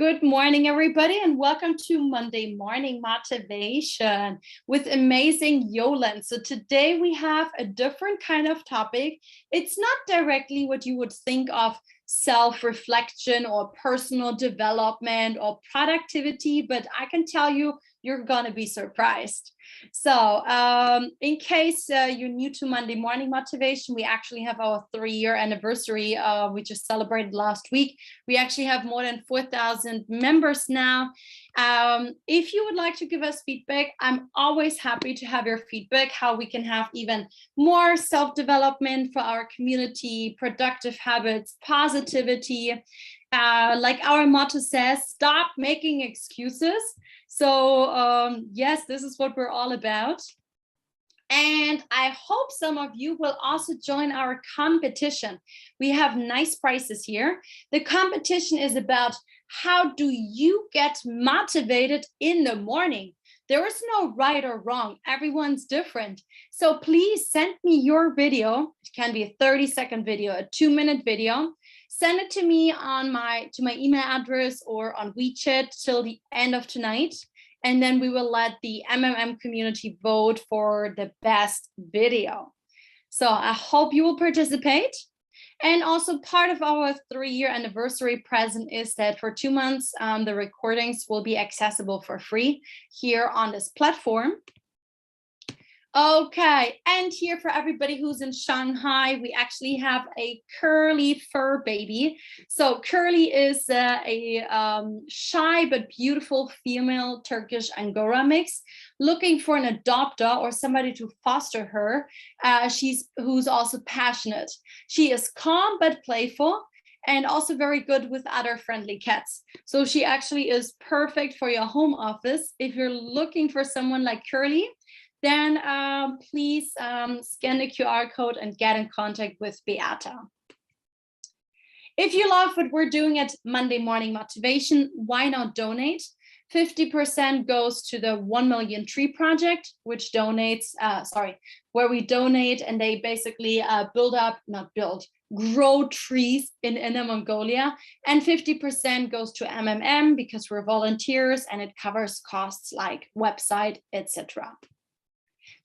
Good morning, everybody, and welcome to Monday Morning Motivation with amazing Yolande. So today we have a different kind of topic. It's not directly what you would think of self-reflection or personal development or productivity, but I can tell you, you're going to be surprised. So in case you're new to Monday Morning Motivation, we actually have our 3-year anniversary. We just celebrated last week. We actually have more than 4,000 members now. If you would like to give us feedback, I'm always happy to have your feedback, how we can have even more self-development for our community, productive habits, positivity. Like our motto says, stop making excuses. So yes, this is what we're all about. And I hope some of you will also join our competition. We have nice prizes here. The competition is about how do you get motivated in the morning? There is no right or wrong. Everyone's different. So please send me your video. It can be a 30-second video, a 2-minute video. Send it to me on my email address or on WeChat till the end of tonight. And then we will let the MMM community vote for the best video. So I hope you will participate. And also part of our 3-year anniversary present is that for 2 months, the recordings will be accessible for free here on this platform. Okay, and here for everybody who's in Shanghai, we actually have a curly fur baby. So curly is a shy but beautiful female Turkish Angora mix, looking for an adopter or somebody to foster her. Who's also passionate. She is calm but playful, and also very good with other friendly cats. So she actually is perfect for your home office. If you're looking for someone like Curly, then please scan the QR code and get in contact with Beata. If you love what we're doing at Monday Morning Motivation, why not donate? 50% goes to the 1 Million Tree Project, which donates, where we donate and they basically grow trees in Inner Mongolia. And 50% goes to MMM because we're volunteers and it covers costs like website, etc.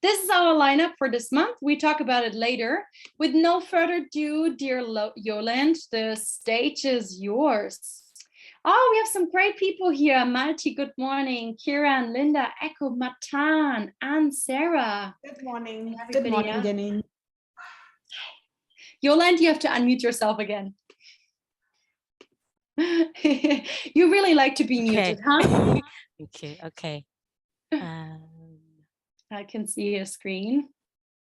This is our lineup for this month. We talk about it later. With no further ado, dear Yolande, the stage is yours. Oh, we have some great people here. Malti, good morning. Kira, Linda, Echo, Matan, and Sarah. Good morning. Everybody, good morning, Deane. Yolande, you have to unmute yourself again. You really like to be muted, huh? Okay. I can see your screen.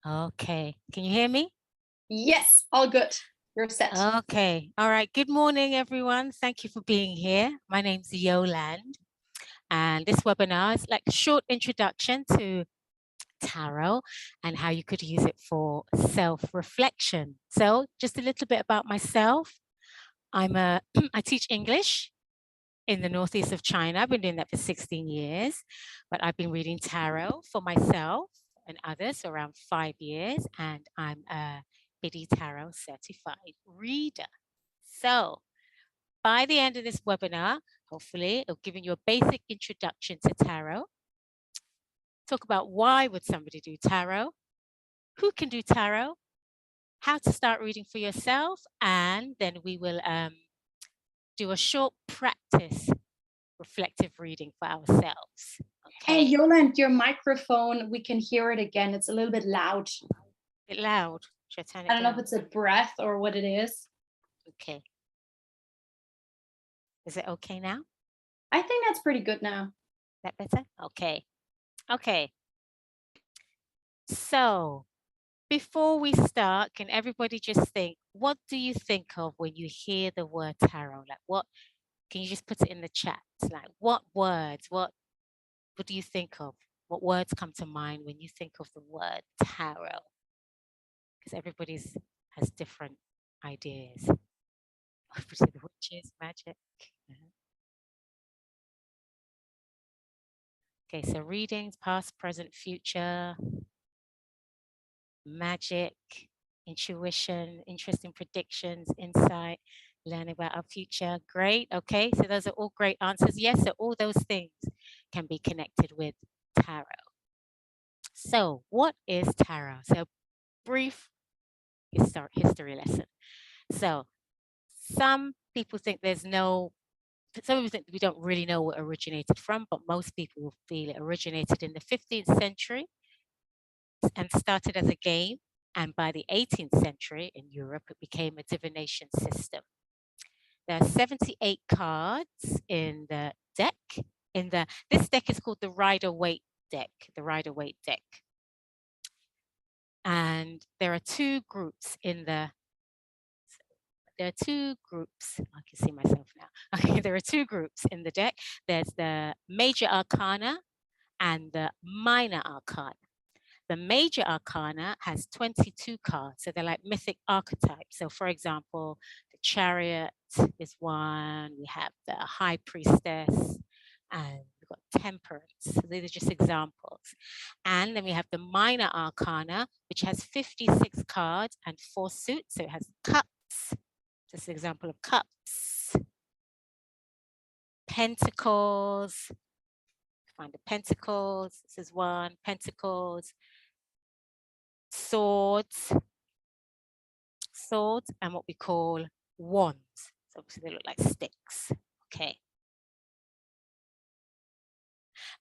Okay. Can you hear me? Yes, all good. You're set. Okay. All right. Good morning, everyone. Thank you for being here. My name's Yolande, and this webinar is like a short introduction to tarot and how you could use it for self-reflection. So just a little bit about myself. I teach English in the northeast of China. I've been doing that for 16 years, but I've been reading tarot for myself and others around 5 years, and I'm a Biddy Tarot certified reader. So by the end of this webinar, hopefully I've given you a basic introduction to tarot, talk about why would somebody do tarot, who can do tarot, how to start reading for yourself, and then we will do a short practice reflective reading for ourselves. Okay. Hey, Yolande, your microphone, we can hear it again. It's a little bit loud. A bit loud. Should I turn it I don't down? know if it's a breath or what it is. Okay. Is it okay now? I think that's pretty good now. That better? Okay. Okay. So before we start, can everybody just think, what do you think of when you hear the word tarot? Like what, can you just put it in the chat? Like what words, what do you think of? What words come to mind when you think of the word tarot? Because everybody has different ideas. The witches, magic. Okay, so readings, past, present, future, magic, intuition, interesting predictions, insight, Learn about our future. Great. Okay. So those are all great answers. Yes. So all those things can be connected with tarot. So what is tarot? So brief history lesson. So some people think some people think we don't really know where it originated from, but most people will feel it originated in the 15th century and started as a game. And by the 18th century in Europe, it became a divination system. There are 78 cards in the deck. This deck is called the Rider-Waite deck, And there are two groups I can see myself now. Okay, there are two groups in the deck. There's the Major Arcana and the Minor Arcana. The Major Arcana has 22 cards, so they're like mythic archetypes. So for example, the Chariot is one, we have the High Priestess, and we've got Temperance. So these are just examples. And then we have the Minor Arcana, which has 56 cards and 4 suits. So it has Cups, this is an example of Cups, Pentacles, find the Pentacles, this is one, Pentacles, Swords, and what we call wands. So obviously they look like sticks. Okay.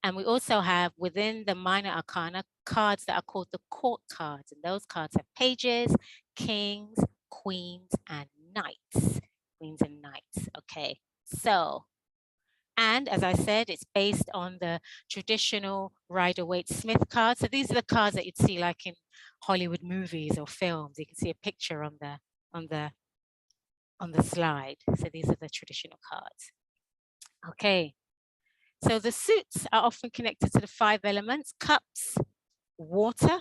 And we also have within the Minor Arcana cards that are called the court cards. And those cards have pages, kings, queens, and knights. Queens and knights. Okay. So, and as I said, it's based on the traditional Rider-Waite-Smith cards. So these are the cards that you'd see like in Hollywood movies or films. You can see a picture on the slide. So these are the traditional cards. Okay. So the suits are often connected to the 5 elements: cups, water,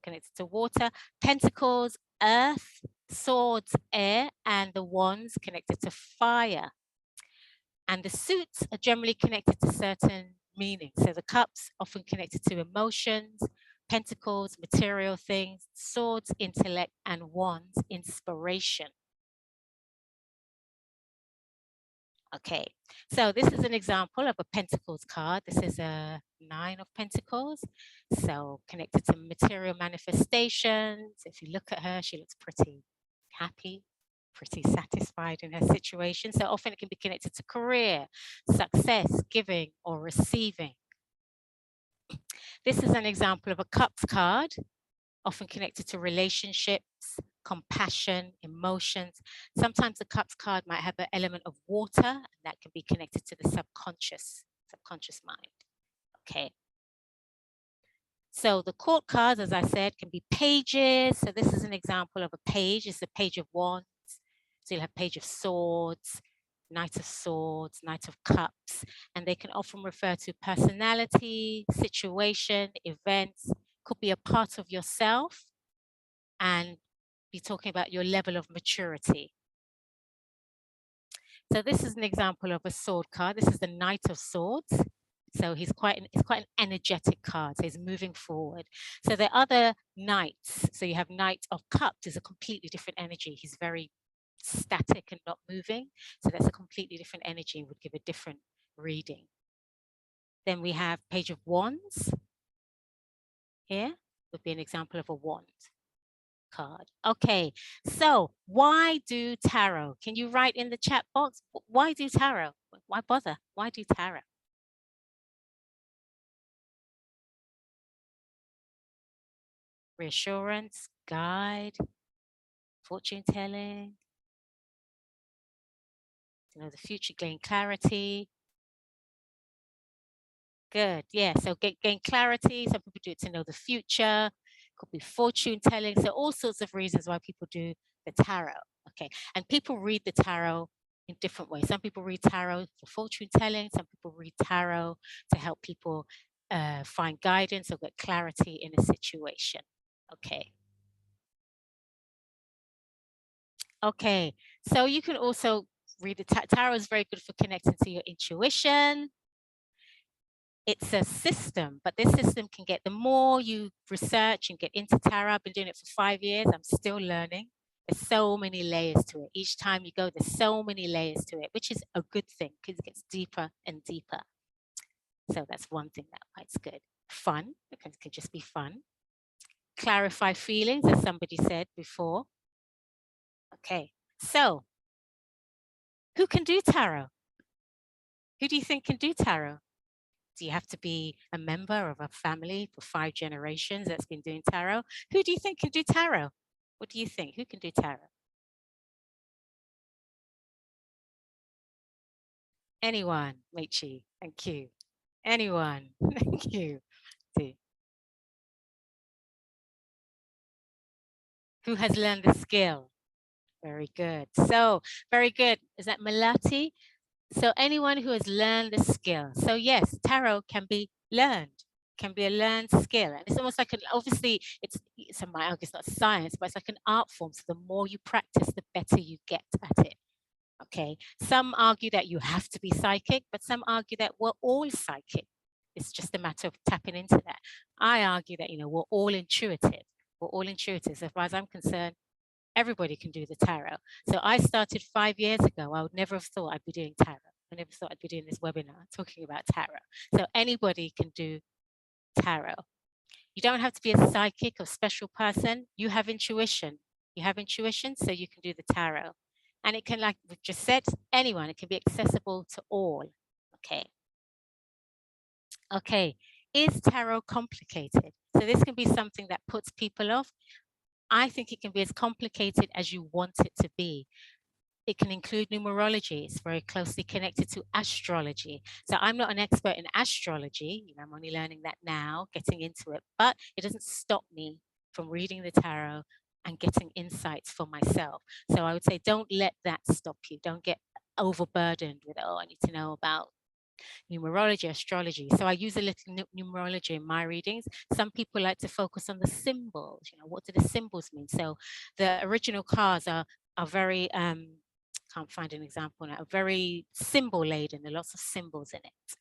connected to water, pentacles, earth, swords, air, and the wands connected to fire. And the suits are generally connected to certain meanings. So the cups often connected to emotions, pentacles, material things, swords, intellect, and wands, inspiration. Okay, so this is an example of a Pentacles card. This is a 9 of Pentacles. So connected to material manifestations. If you look at her, she looks pretty happy, pretty satisfied in her situation. So often it can be connected to career, success, giving, or receiving. This is an example of a Cups card, often connected to relationships, compassion, emotions. Sometimes the Cups card might have an element of water, and that can be connected to the subconscious mind. Okay. So the court cards, as I said, can be pages. So this is an example of a page. It's a page of wands. So you'll have page of swords, Knight of Swords, Knight of Cups, and they can often refer to personality, situation, events, could be a part of yourself, and be talking about your level of maturity. So this is an example of a sword card. This is the Knight of Swords. So it's quite an energetic card. So he's moving forward. So there are other knights. So you have Knight of Cups is a completely different energy. He's very static and not moving. So that's a completely different energy and would give a different reading. Then we have Page of Wands. Here would be an example of a wand card. Okay, so why do tarot? Can you write in the chat box? Why do tarot? Why bother? Why do tarot? Reassurance, guide, fortune telling, to know the future, gain clarity. Good, yeah, so gain clarity. Some people do it to know the future, could be fortune telling. So all sorts of reasons why people do the tarot. Okay, and people read the tarot in different ways. Some people read tarot for fortune telling. Some people read tarot to help people find guidance or get clarity in a situation. Okay. Okay, so you can also read the tarot is very good for connecting to your intuition. It's a system, but this system can get, the more you research and get into tarot, I've been doing it for 5 years, I'm still learning. There's so many layers to it. Each time you go, there's so many layers to it, which is a good thing because it gets deeper and deeper. So that's one thing that it's good. Fun, because it could just be fun. Clarify feelings, as somebody said before. Okay, so who can do tarot? Who do you think can do tarot? Do you have to be a member of a family for 5 generations that's been doing tarot? Who do you think can do tarot? What do you think? Who can do tarot? Anyone, Michi? Thank you. Anyone? Thank you. Who has learned the skill? Very good. So, very good. Is that Malati? So anyone who has learned the skill. So yes, tarot can be learned, can be a learned skill. And it's almost like obviously some might argue it's not science, but it's like an art form. So the more you practice, the better you get at it. Okay. Some argue that you have to be psychic, but some argue that we're all psychic. It's just a matter of tapping into that. I argue that, we're all intuitive. We're all intuitive. So as far as I'm concerned, everybody can do the tarot. So I started 5 years ago. I would never have thought I'd be doing tarot. I never thought I'd be doing this webinar talking about tarot. So anybody can do tarot. You don't have to be a psychic or special person. You have intuition. You have intuition, so you can do the tarot. And it can, like we've just said, anyone. It can be accessible to all. Okay. Okay. Is tarot complicated? So this can be something that puts people off. I think it can be as complicated as you want it to be. It can include numerology. It's very closely connected to astrology. So I'm not an expert in astrology. I'm only learning that now, getting into it, but it doesn't stop me from reading the tarot and getting insights for myself. So I would say don't let that stop you. Don't get overburdened with, I need to know about numerology, astrology. So I use a little numerology in my readings. Some people like to focus on the symbols. What do the symbols mean? So the original cards are very, can't find an example now, very symbol laden. There are lots of symbols in it.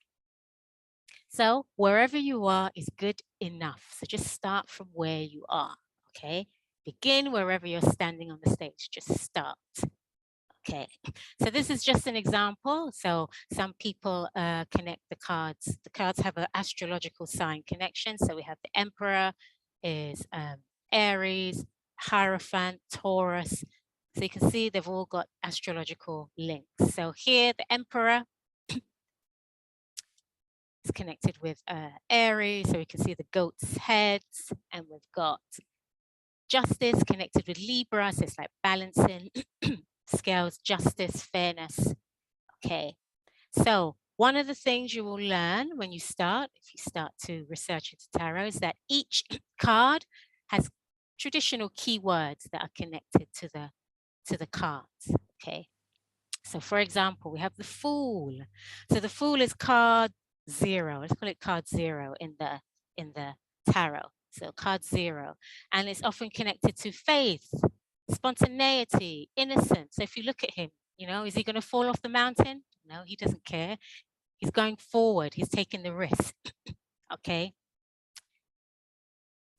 So wherever you are is good enough. So just start from where you are, okay? Begin wherever you're standing on the stage. Just start. Okay, so this is just an example. So some people connect the cards. The cards have an astrological sign connection. So we have the Emperor is Aries, Hierophant, Taurus. So you can see they've all got astrological links. So here the Emperor is connected with Aries. So we can see the goat's heads, and we've got Justice connected with Libra. So it's like balancing. Scales, justice, fairness. Okay, so one of the things you will learn when you start, if you start to research into tarot, is that each card has traditional keywords that are connected to the cards. Okay, so for example, we have the Fool. So the Fool is card 0. Let's call it card 0 in the tarot. So card 0, and it's often connected to faith, spontaneity, innocence. So if you look at him, is he going to fall off the mountain? No, he doesn't care. He's going forward. He's taking the risk. Okay.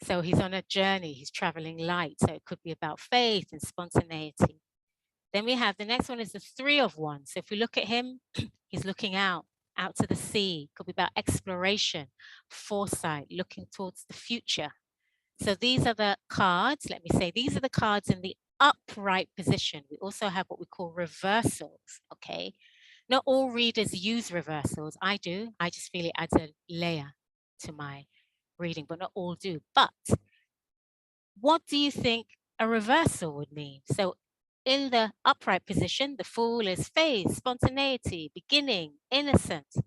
So he's on a journey. He's traveling light. So it could be about faith and spontaneity. Then we have the next one is the 3 of Wands. So if we look at him, he's looking out to the sea. Could be about exploration, foresight, looking towards the future. So these are the cards. Let me say, these are the cards in the upright position. We also have what we call reversals, okay? Not all readers use reversals. I do. I just feel it adds a layer to my reading, but not all do. But what do you think a reversal would mean? So in the upright position, the Fool is faith, spontaneity, beginning, innocence.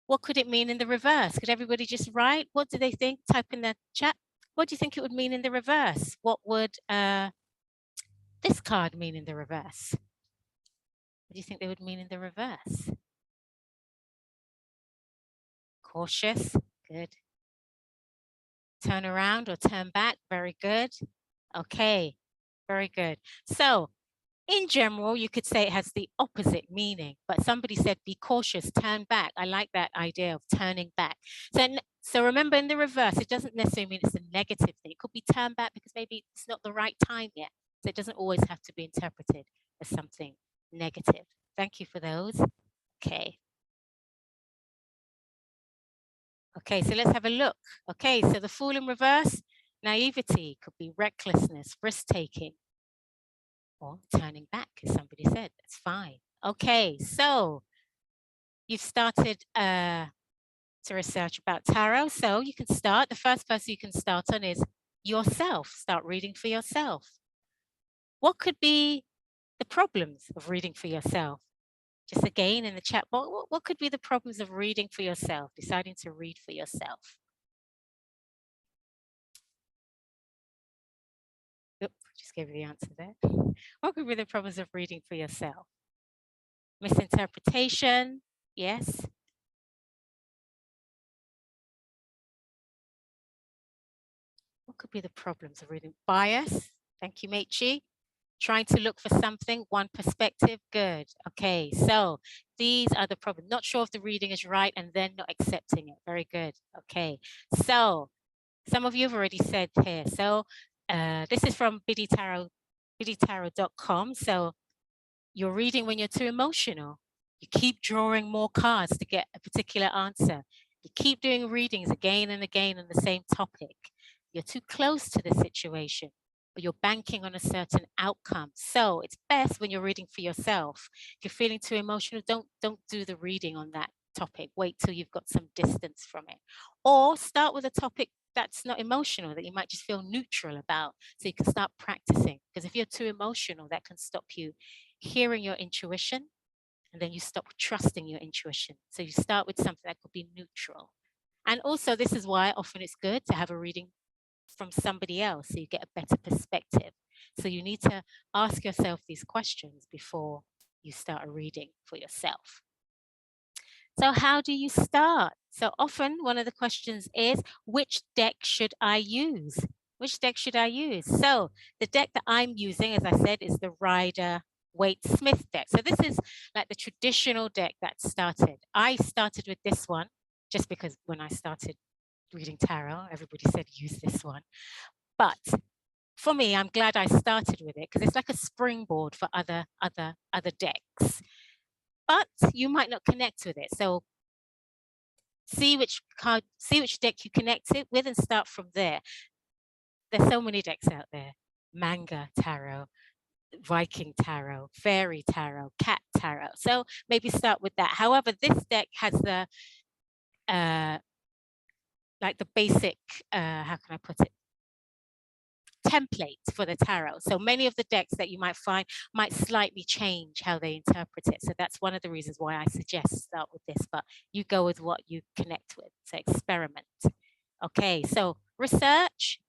What could it mean in the reverse? Could everybody just write? What do they think? Type in the chat. What do you think it would mean in the reverse? What would this card mean in the reverse? What do you think they would mean in the reverse? Cautious, good. Turn around or turn back, very good. Okay, very good. So In general, you could say it has the opposite meaning, but somebody said, be cautious, turn back. I like that idea of turning back. So remember, in the reverse, it doesn't necessarily mean it's a negative thing. It could be turn back because maybe it's not the right time yet. So it doesn't always have to be interpreted as something negative. Thank you for those. Okay. Okay, so let's have a look. Okay, so the fool in reverse, naivety could be recklessness, risk-taking, or turning back, as somebody said. That's fine. Okay, so you've started to research about tarot. So you can start. The first person you can start on is yourself. Start reading for yourself. What could be the problems of reading for yourself? Just again in the chat box, what could be the problems of reading for yourself, deciding to read for yourself? Oops, just gave you the answer there. What could be the problems of reading for yourself? Misinterpretation, yes. What could be the problems of reading? Bias, thank you, Mechi. Trying to look for something, one perspective, good. Okay, so these are the problems. Not sure if the reading is right and then not accepting it. Very good. Okay, so some of you have already said here. So this is from biddytarot.com. So you're reading when you're too emotional. You keep drawing more cards to get a particular answer. You keep doing readings again and again on the same topic. You're too close to the situation, but you're banking on a certain outcome. So it's best when you're reading for yourself. If you're feeling too emotional, don't do the reading on that topic. Wait till you've got some distance from it. Or start with a topic that's not emotional, that you might just feel neutral about. So you can start practicing. Because if you're too emotional, that can stop you hearing your intuition, and then you stop trusting your intuition. So you start with something that could be neutral. And also, this is why often it's good to have a reading from somebody else so you get a better perspective. So you need to ask yourself these questions before you start a reading for yourself. So how do you start? So often one of the questions is, which deck should I use? Which deck should I use? So the deck that I'm using, as I said, is the Rider Waite Smith deck. So this is like the traditional deck that started. I started with this one just because when I started reading tarot, everybody said use this one. But for me, I'm glad I started with it because it's like a springboard for other decks. But you might not connect with it. So see which deck you connect it with and start from there. There's so many decks out there. Manga tarot, Viking tarot, fairy tarot, cat tarot. So maybe start with that. However, this deck has the like the basic, how can I put it? Template for the tarot. So many of the decks that you might find might slightly change how they interpret it. So that's one of the reasons why I suggest start with this, but you go with what you connect with. So experiment. Okay, so research.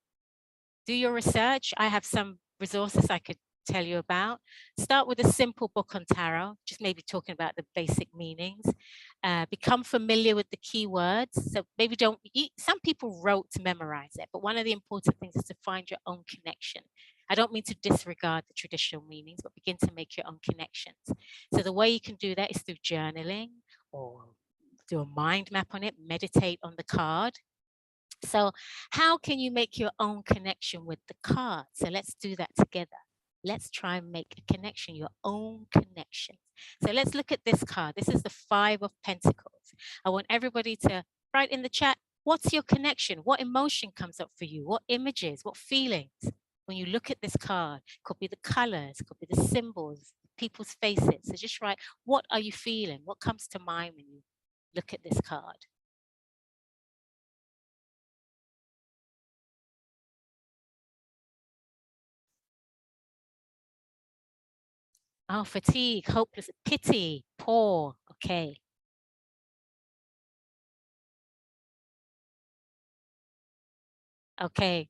Do your research. I have some resources I could tell you about. Start with a simple book on tarot, just maybe talking about the basic meanings. Become familiar with the keywords. So maybe some people wrote to memorize it, but one of the important things is to find your own connection. I don't mean to disregard the traditional meanings, but begin to make your own connections. So the way you can do that is through journaling or do a mind map on it, meditate on the card. So how can you make your own connection with the card? So let's do that together. Let's try and make a connection, your own connection. So let's look at this card. This is the 5 of Pentacles. I want everybody to write in the chat, what's your connection? What emotion comes up for you? What images, what feelings? When you look at this card, it could be the colors, it could be the symbols, people's faces. So just write, what are you feeling? What comes to mind when you look at this card? Oh, fatigue, hopeless, pity, poor. Okay. Okay.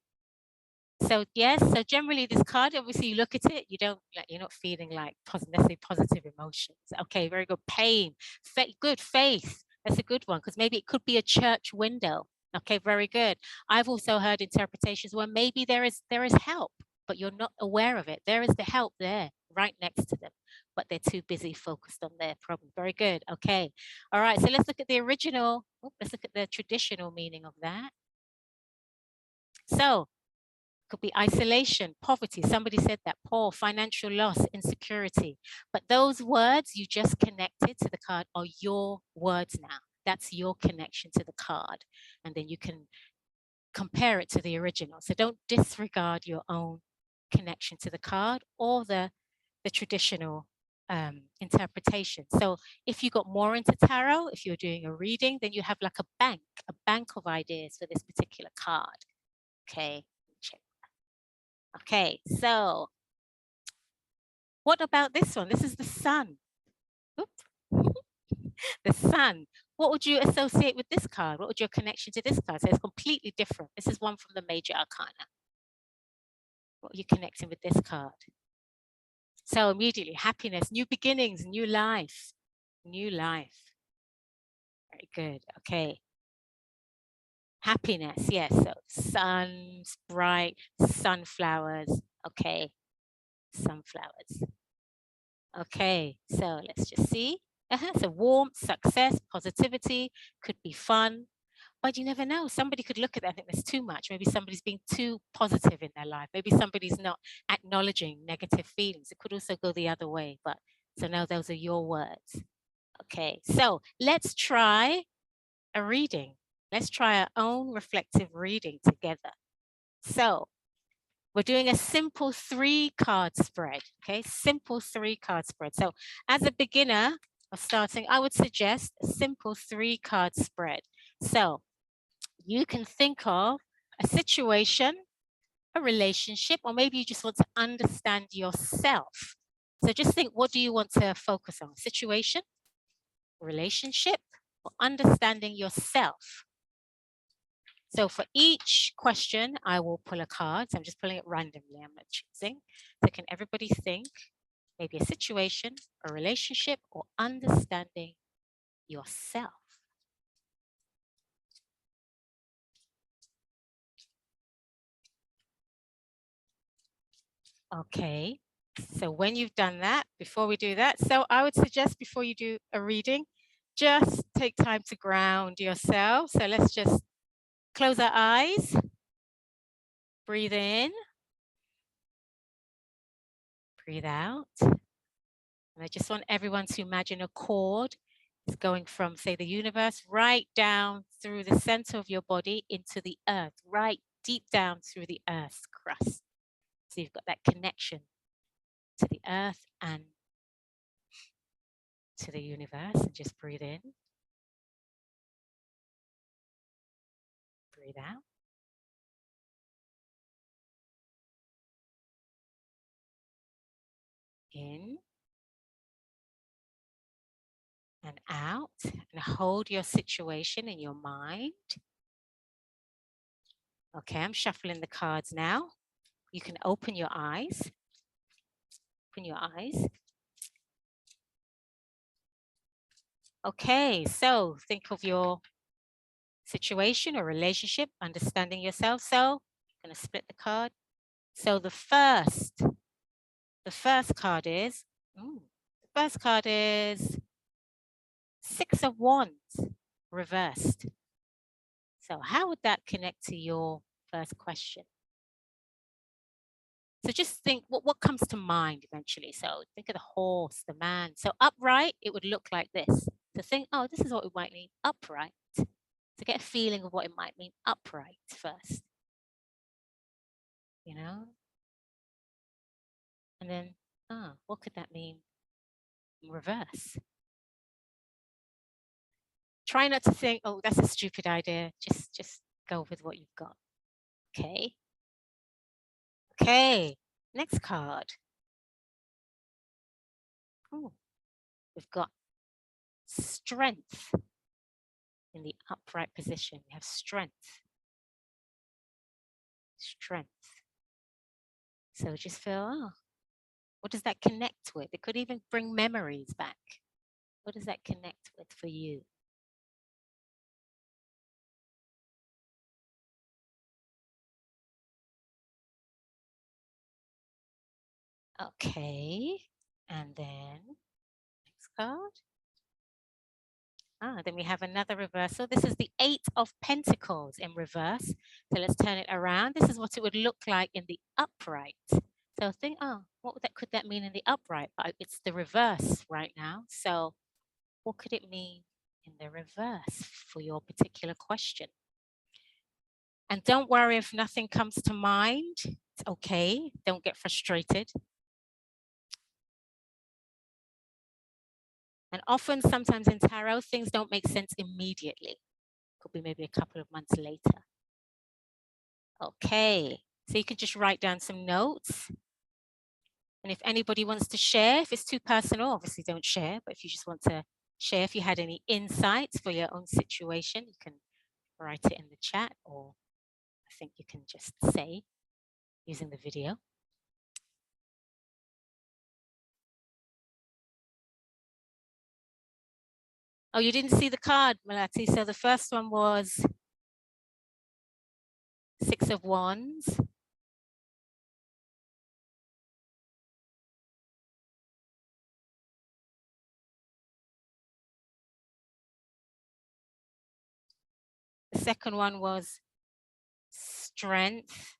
So yes, so generally this card, obviously you look at it, you're not feeling like necessarily positive emotions. Okay, very good. Pain, good. Faith. That's a good one because maybe it could be a church window. Okay, very good. I've also heard interpretations where maybe there is help, but you're not aware of it. There is the help there right next to them, but they're too busy focused on their problem. Very good. Okay. All right. So let's look at the original. Let's look at the traditional meaning of that. So could be isolation, poverty. Somebody said that, poor, financial loss, insecurity. But those words you just connected to the card are your words now. That's your connection to the card. And then you can compare it to the original. So don't disregard your own connection to the card or the traditional interpretation. So if you got more into tarot, if you're doing a reading, then you have like a bank of ideas for this particular card. Okay, check. Okay, so what about this one? This is the sun. The sun. What would you associate with this card? What would your connection to this card? So it's completely different. This is one from the major arcana. What are you connecting with this card? So immediately, happiness, new beginnings, new life, new life. Very good. Okay. Happiness, yes. So sun's bright, sunflowers. Okay. Sunflowers. Okay. So let's just see. So warmth, success, positivity, could be fun. But you never know. Somebody could look at that and think there's too much. Maybe somebody's being too positive in their life. Maybe somebody's not acknowledging negative feelings. It could also go the other way. But so now those are your words. Okay, so let's try a reading. Let's try our own reflective reading together. So we're doing a simple 3-card spread. Okay, simple 3-card spread. So as a beginner of starting, I would suggest a simple 3-card spread. So you can think of a situation, a relationship, or maybe you just want to understand yourself. So just think, what do you want to focus on? Situation, relationship, or understanding yourself? So for each question, I will pull a card. So I'm just pulling it randomly. I'm not choosing. So can everybody think maybe a situation, a relationship, or understanding yourself? Okay, so when you've done that, before we do that, so I would suggest before you do a reading, just take time to ground yourself. So let's just close our eyes, breathe in, breathe out. And I just want everyone to imagine a cord is going from, say, the universe right down through the center of your body into the earth, right deep down through the earth's crust. So you've got that connection to the earth and to the universe. And just breathe in, breathe out. In and out, and hold your situation in your mind. Okay, I'm shuffling the cards now. You can open your eyes. Open your eyes. Okay, so think of your situation or relationship, understanding yourself. So I'm going to split the card. So the first card is, the first card is 6 of Wands reversed. So how would that connect to your first question? So just think what comes to mind eventually. So think of the horse, the man. So upright, it would look like this. To think, oh, this is what it might mean, upright. To get a feeling of what it might mean, upright first. You know? And then, what could that mean? Reverse. Try not to think, oh, that's a stupid idea. Just go with what you've got. Okay. Okay. Next card. Oh, we've got strength in the upright position. We have strength. Strength. So just feel, oh, what does that connect with? It could even bring memories back. What does that connect with for you? Okay. And then next card. Then we have another reversal. This is the 8 of Pentacles in reverse. So let's turn it around. This is what it would look like in the upright. So think, what could that mean in the upright? But it's the reverse right now. So what could it mean in the reverse for your particular question? And don't worry if nothing comes to mind. It's okay. Don't get frustrated. And often, sometimes in tarot, things don't make sense immediately. Could be maybe a couple of months later. Okay, so you can just write down some notes. And if anybody wants to share, if it's too personal, obviously don't share. But if you just want to share, if you had any insights for your own situation, you can write it in the chat, or I think you can just say using the video. Oh, you didn't see the card, Malati. So the first one was 6 of Wands. The second one was Strength.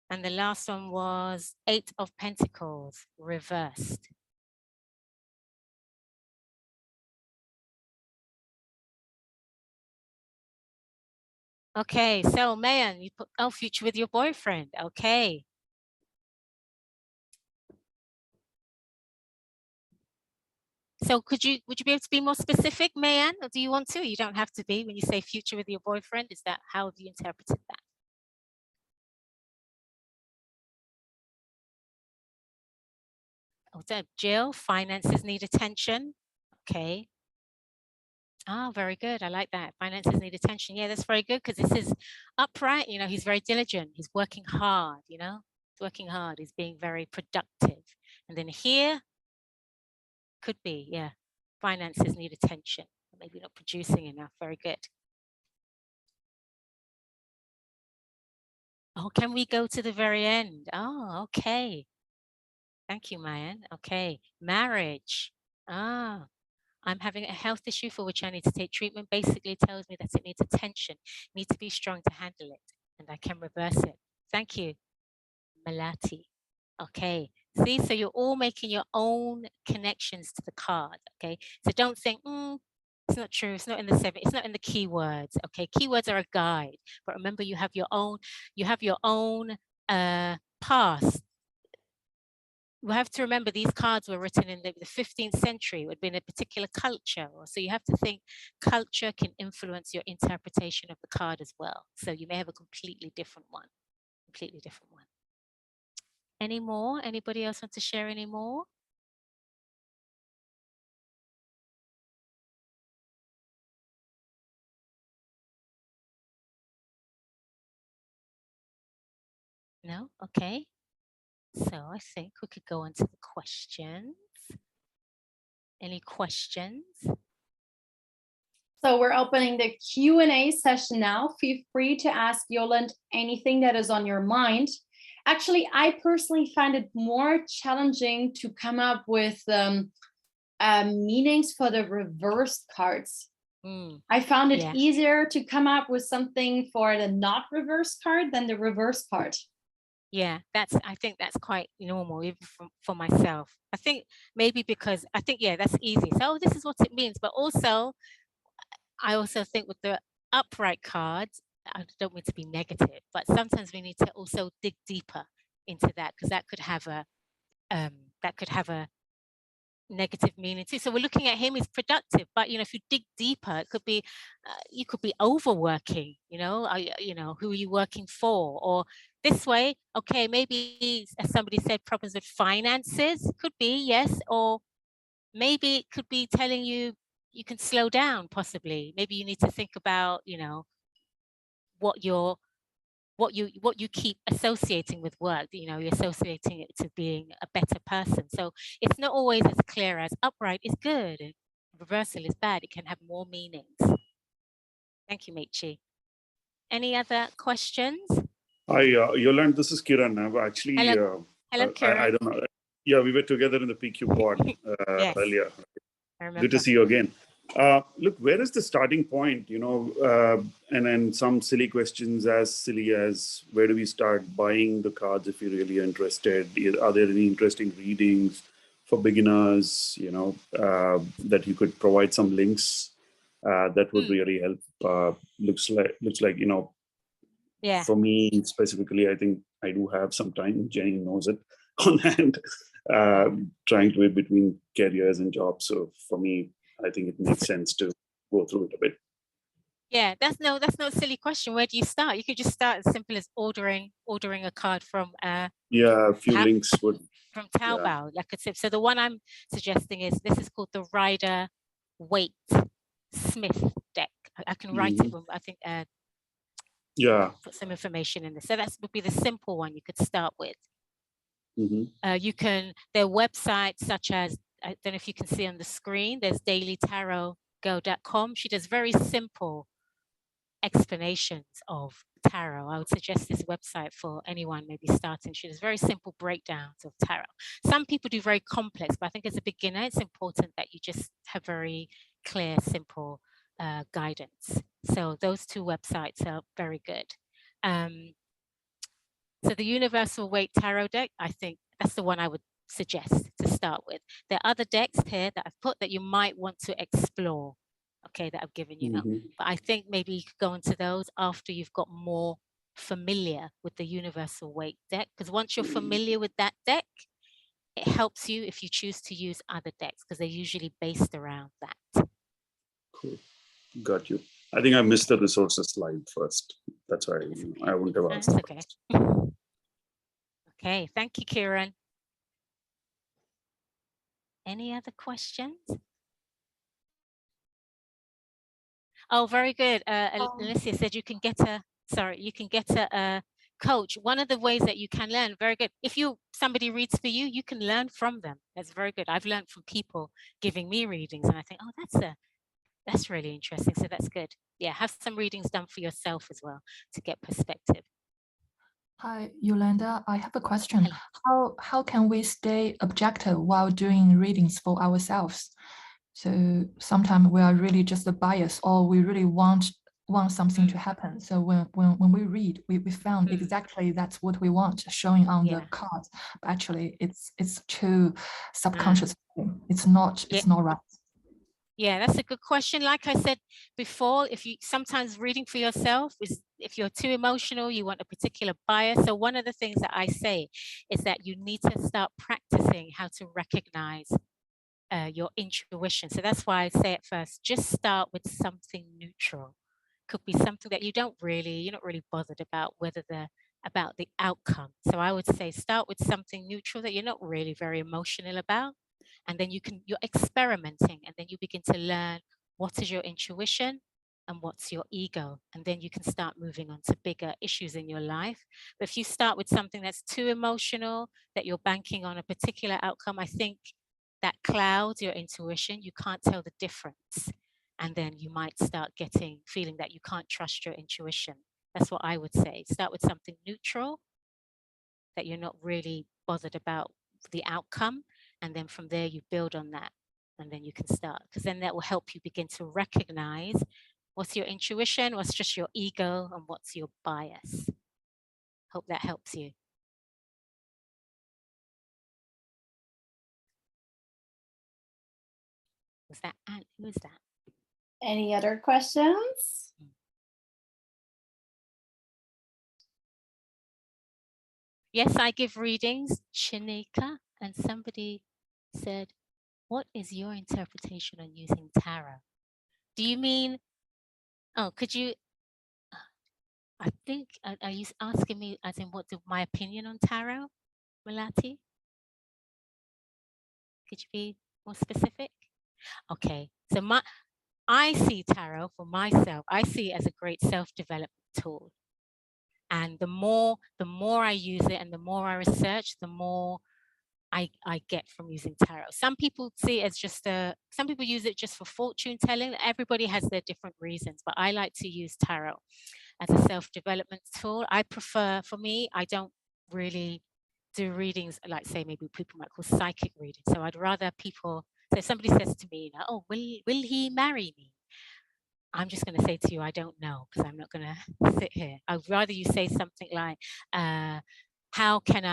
And the last one was 8 of Pentacles, reversed. Okay, so Mayan, you put future with your boyfriend. Okay. So would you be able to be more specific, Mayan, or do you want to? You don't have to be. When you say future with your boyfriend, is that how have you interpreted that? Oh, Jill, finances need attention. Okay. Very good. I like that. Finances need attention. Yeah, that's very good because this is upright. You know, he's very diligent. He's working hard, you know, he's working hard. He's being very productive. And then here could be, yeah, finances need attention. Maybe not producing enough. Very good. Oh, can we go to the very end? Oh, okay. Thank you, Mayan. Okay. Marriage. I'm having a health issue for which I need to take treatment. Basically, it tells me that it needs attention. Need to be strong to handle it, and I can reverse it. Thank you, Malati. Okay. See, so you're all making your own connections to the card. Okay. So don't think, it's not true. It's not in the 7. It's not in the keywords. Okay. Keywords are a guide, but remember, you have your own. You have your own past. We have to remember these cards were written in the 15th century. It would be in a particular culture. So you have to think culture can influence your interpretation of the card as well. So you may have a completely different one. Completely different one. Any more? Anybody else want to share any more? No? Okay. So I think we could go on to the questions. Any questions? So we're opening the Q&A session now. Feel free to ask Yolande anything that is on your mind. Actually, I personally find it more challenging to come up with meanings for the reversed cards. I found it easier to come up with something for the not reverse card than the reverse card. Yeah, I think that's quite normal, even for myself. I think maybe because that's easy. So this is what it means. But also, I also think with the upright cards, I don't mean to be negative, but sometimes we need to also dig deeper into that because that could have a negative meaning too. So we're looking at him, he's productive, but if you dig deeper, it could be you could be overworking, who are you working for? Or this way, okay, maybe as somebody said, problems with finances, could be, yes, or maybe it could be telling you you can slow down, possibly. Maybe you need to think about, what you keep associating with work. You're associating it to being a better person. So it's not always as clear as upright is good and reversal is bad. It can have more meanings. Thank you, Michi. Any other questions? Hi, Yolande, this is Kiran. I've actually, Hello, Kiran. I don't know. Yeah, we were together in the PQ pod Yes, earlier. I remember. Good to see you again. Look, where is the starting point? And then some silly questions as silly as where do we start buying the cards if you're really interested? Are there any interesting readings for beginners? That you could provide some links that would really help. Looks like Yeah. For me specifically, I think I do have some time. Jenny knows it on hand. Trying to be between careers and jobs. So for me, I think it makes sense to go through it a bit. Yeah, that's no a silly question. Where do you start? You could just start as simple as ordering a card from a few links would from Taobao, like a tip. So the one I'm suggesting is this is called the Rider Waite Smith deck. I can write it. I think put some information in there. So that would be the simple one you could start with. You can, their websites such as, I don't know if you can see on the screen, there's dailytarotgirl.com. She does very simple explanations of tarot. I would suggest this website for anyone maybe starting. She does very simple breakdowns of tarot. Some people do very complex, but I think as a beginner, it's important that you just have very clear, simple guidance. So those two websites are very good. So the Universal Waite Tarot deck, I think that's the one I would suggest to start with. There are other decks here that I've put that you might want to explore, okay, that I've given you now. But I think maybe you could go into those after you've got more familiar with the Universal Waite deck, because once you're familiar with that deck, it helps you if you choose to use other decks, because they're usually based around that. Cool. Got you. I think I missed the resources slide first. That's why I wouldn't have asked. That's okay. Okay, thank you, Kiran. Any other questions? Oh, very good. Alicia said you can get a coach. One of the ways that you can learn, very good. If somebody reads for you, you can learn from them. That's very good. I've learned from people giving me readings, and I think, oh, that's really interesting. So that's good. Yeah, have some readings done for yourself as well to get perspective. Hi, Yolande. I have a question. How can we stay objective while doing readings for ourselves? So sometimes we are really just a bias, or we really want something to happen. So when we read, we found exactly that's what we want showing on the card. But actually, it's too subconscious. It's not right. Yeah, that's a good question. Like I said before, if you sometimes reading for yourself is if you're too emotional, you want a particular bias. So one of the things that I say is that you need to start practicing how to recognize your intuition. So that's why I say at first, just start with something neutral. Could be something that you're not really bothered about about the outcome. So I would say start with something neutral that you're not really very emotional about. And then you're experimenting, and then you begin to learn what is your intuition and what's your ego. And then you can start moving on to bigger issues in your life. But if you start with something that's too emotional, that you're banking on a particular outcome, I think that clouds your intuition. You can't tell the difference. And then you might start feeling that you can't trust your intuition. That's what I would say. Start with something neutral, that you're not really bothered about the outcome. And then from there, you build on that. And then you can start, because then that will help you begin to recognize what's your intuition, what's just your ego, and what's your bias. Hope that helps you. Was that Anne? Who is that? Any other questions? Yes, I give readings, Chinika, and somebody said, what is your interpretation on using tarot? Do you mean, could you, I think, are you asking me as in what my opinion on tarot, Malati? Could you be more specific? Okay, so I see tarot for myself, I see it as a great self-development tool. And the more I use it and the more I research, the more I get from using tarot. Some people see it as some people use it just for fortune telling. Everybody has their different reasons, but I like to use tarot as a self-development tool. I prefer, for me, I don't really do readings like, say, maybe people might call psychic reading. So I'd rather people, so if somebody says to me, oh, will he marry me? I'm just going to say to you, I don't know, because I'm not going to sit here. I'd rather you say something like, what can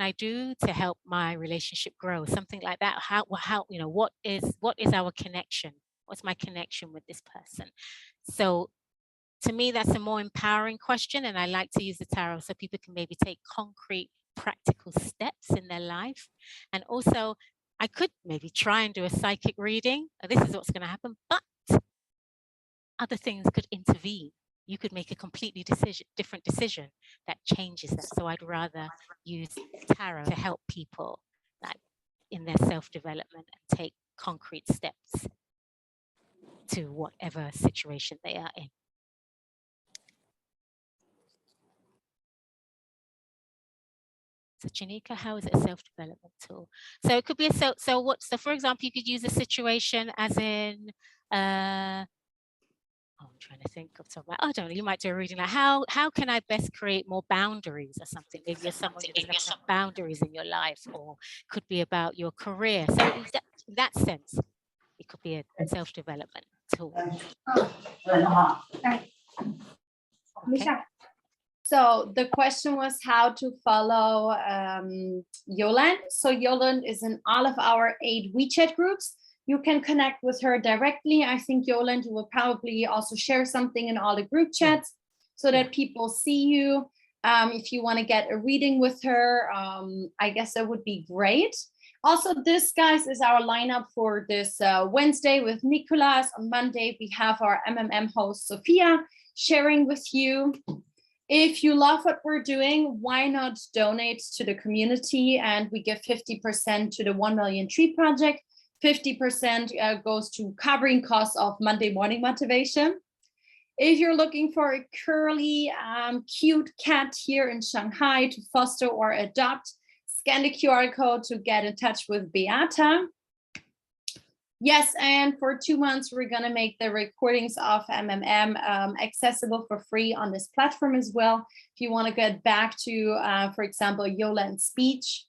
I do to help my relationship grow? Something like that. How, what is our connection? What's my connection with this person? So to me, that's a more empowering question. And I like to use the tarot so people can maybe take concrete, practical steps in their life. And also, I could maybe try and do a psychic reading. This is what's going to happen, but other things could intervene. You could make a completely different decision that changes that. So I'd rather use tarot to help people like in their self-development and take concrete steps to whatever situation they are in. So Janika, how is it a self-development tool? So it could be so for example, you could use a situation as in I'm trying to think of something. I don't know, you might do a reading like how can I best create more boundaries or something? Maybe you're someone who doesn't have boundaries in your life, or could be about your career. So in that sense, it could be a self-development tool. Okay. So the question was how to follow Yolande. So Yolande is in all of our 8 WeChat groups. You can connect with her directly. I think Yolande, you will probably also share something in all the group chats so that people see you. If you want to get a reading with her, I guess that would be great. Also, this, guys, is our lineup for this Wednesday with Nicolas. On Monday, we have our MMM host, Sophia, sharing with you. If you love what we're doing, why not donate to the community? And we give 50% to the 1 Million Tree Project. 50% goes to covering costs of Monday morning motivation. If you're looking for a curly, cute cat here in Shanghai to foster or adopt, scan the QR code to get in touch with Beata. Yes, and for 2 months, we're going to make the recordings of MMM accessible for free on this platform as well. If you want to get back to, for example, Yolande's speech.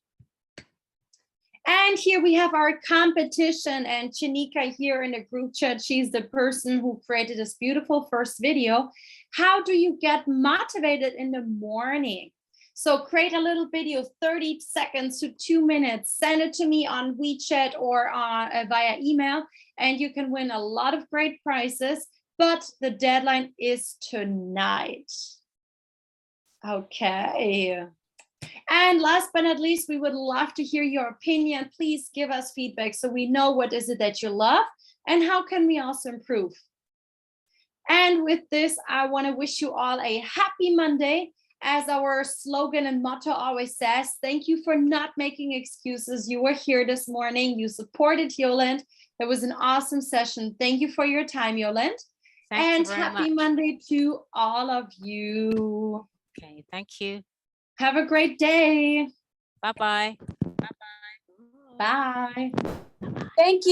And here we have our competition, and Janika here in the group chat, she's the person who created this beautiful first video. How do you get motivated in the morning? So create a little video, 30 seconds to 2 minutes, send it to me on WeChat or via email, and you can win a lot of great prizes, but the deadline is tonight. Okay. And last but not least, we would love to hear your opinion. Please give us feedback so we know what is it that you love and how can we also improve. And with this, I want to wish you all a happy Monday. As our slogan and motto always says, thank you for not making excuses. You were here this morning. You supported Yolande. It was an awesome session. Thank you for your time, Yolande. And happy Monday to all of you. Okay, thank you. Have a great day. Bye-bye. Bye. Thank you.